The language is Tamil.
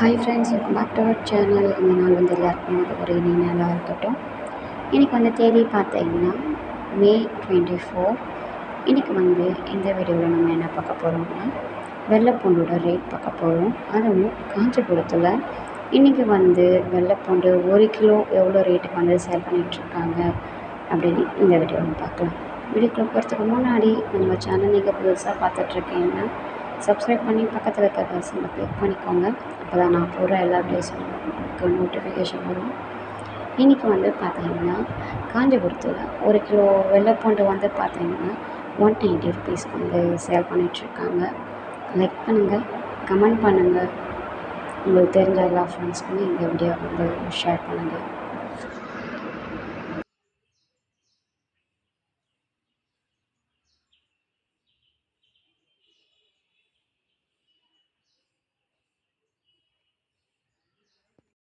Hi friends, welcome back to our channel. இந்த நாள் வந்து எல்லாருக்கும் ஒரு இனிய நாளாக இருக்கட்டும். இன்றைக்கி வந்து தேதி பார்த்தீங்கன்னா May 24. இன்றைக்கி வந்து இந்த வீடியோவில் நம்ம என்ன பார்க்க போகிறோம்னா வெள்ளைப்பூண்டோட ரேட் பார்க்க போகிறோம். அதுவும் காஞ்சிபுரத்தில் இன்றைக்கி வந்து வெள்ளைப்பூண்டு 1 கிலோ எவ்வளோ ரேட்டுக்கு வந்து சேல் பண்ணிகிட்ருக்காங்க அப்படின்னு இந்த வீடியோவில் பார்க்கலாம். வீடியோக்குள்ளே போகிறதுக்கு முன்னாடி நம்ம சேனல் நீங்கள் புதுசாக பார்த்துட்ருக்கீங்கன்னா சப்ஸ்கிரைப் பண்ணி பக்கத்தில் இருக்க பெல்லை கிளிக் பண்ணிக்கோங்க. அப்போ தான் நான் போடுற எல்லா வீடியோஸும் உங்களுக்கு நோட்டிஃபிகேஷன் வரும். இன்றைக்கி வந்து பார்த்தீங்கன்னா காஞ்சிபுரத்தில் 1 கிலோ வெள்ளைப்பூண்டு வந்து பார்த்தீங்கன்னா 190 ருபீஸ் வந்து சேல் பண்ணிகிட்ருக்காங்க. லைக் பண்ணுங்கள், கமெண்ட் பண்ணுங்கள், உங்களுக்கு தெரிஞ்ச எல்லா ஃப்ரெண்ட்ஸ்க்குமே இந்த வீடியோ வந்து ஷேர் பண்ணுங்கள்.